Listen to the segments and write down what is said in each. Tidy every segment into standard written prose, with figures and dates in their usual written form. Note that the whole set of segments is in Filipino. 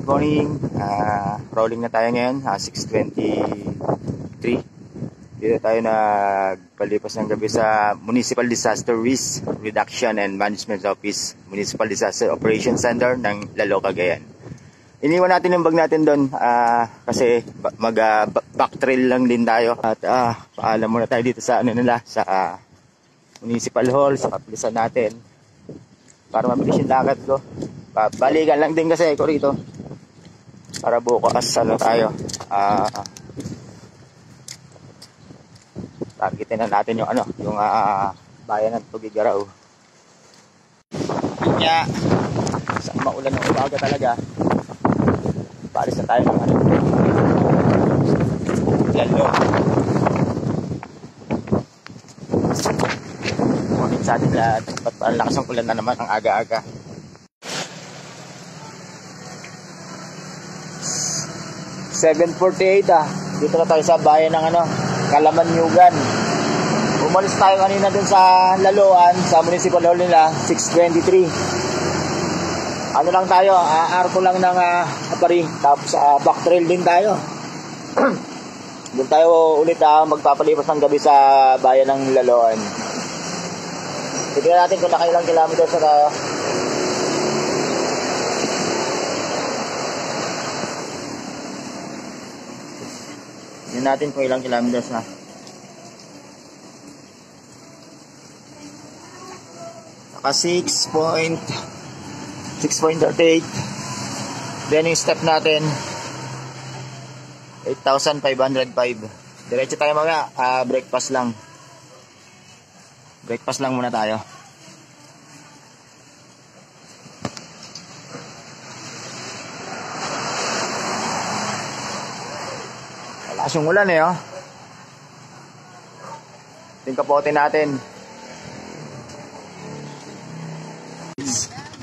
morning. Rolling na tayo ngayon, 6:23. Dito tayo nagpalipas ng gabi sa Municipal Disaster Risk Reduction and Management Office, Municipal Disaster Operations Center ng Lalo, Cagayan. Iniwan natin yung bag natin doon kasi backtrail lang din tayo. At paalam muna tayo dito sa sa Municipal Hall, sa kapulisan natin para mabilis yung lakad ko. Balikan lang din kasi ako rito para bukas tayo targetin na natin yung yung bayan ng Tugigaraw. Kanya sa maulan ng umaga talaga, paalis na tayo ng Lalo. Morning sa atin lahat. Ba't parang lakas ng ulan na naman ang aga-aga. (7:48) Dito na tayo sa bayan ng Kalamanyugan. Umalis tayo kanina dun sa Laloan, sa Municipal Hall nila, 6:23. Ano lang tayo, arko lang ng Apari, tapos backtrail din tayo. Doon tayo ulit magpapalipas ng gabi sa bayan ng Laloan. Tignan natin kung nakailang kilometers na tayo. Tignan natin kung ilang kilometers na. Naka 6.38. Then yung step natin 8,505. Diretso tayo mga breakfast lang. Breakfast lang muna tayo. Malakas yung ulan oh. Ito yung kapote natin.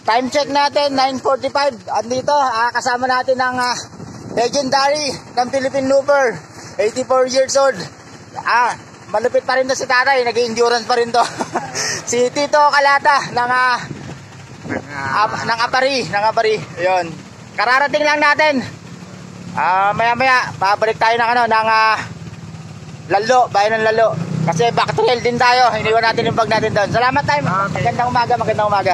Time check natin 9:45. Andito kasama natin ang legendary ng Philippine Looper, 84 years old. Malupit pa rin to si tatay, nag-endurance pa rin to. Si Tito Kalata ng Apari. Ayun. Kararating lang natin. Maya-maya babalik tayo ng Lalo, bayan ng Lalo. Kasi backtrail din tayo. Iniwan natin yung bag natin doon. Salamat tayo. Okay. Magandang umaga.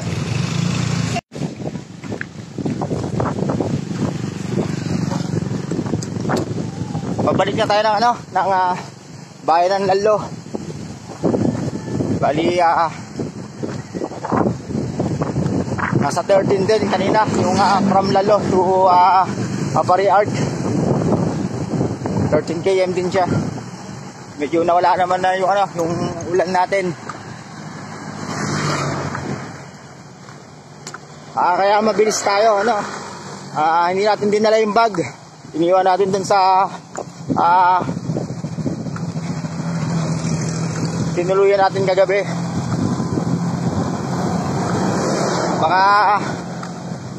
Pabalik na tayo ng bayan ng Lalo. Bali nasa 13 din kanina yung from Lalo to Apari Arc. 13 km din siya. Medyo nawala naman na yung yung ulan natin. Kaya mabilis tayo hindi natin dinala yung bag. Iniwan natin dun sa tinuluyan natin kagabi. Baka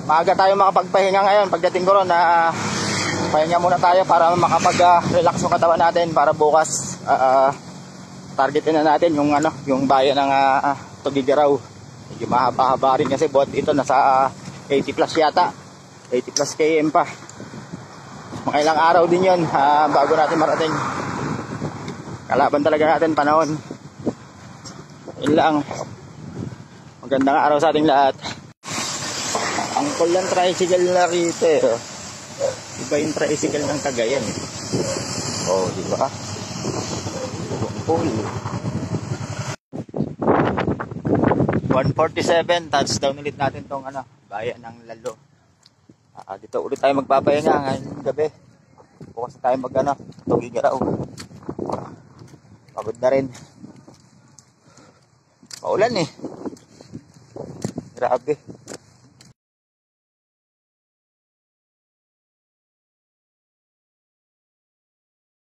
maaga tayo makapagpahinga ngayon. Pagdating ko ron pahinga muna tayo para makapag-relax yung katawan natin para bukas targetin na natin yung bayan ng Tugigaraw. Medyo mahaba-haba rin kasi buhat ito nasa 80 plus yata, 80 plus km pa. Mga ilang araw din yun bago natin marating. Kalaban talaga natin panahon. Yun lang. Magandang araw sa ating lahat. Ang cool ng tricycle na rito iba yung tricycle ng Cagayan di ba? Cool. 1:47 touchdown ulit natin tong bayan ng Lalo. Dito ulit tayo magpapahinga ngayong gabi. Bukas tayo Tugigaraw. Pagod na rin. Maulan grabe.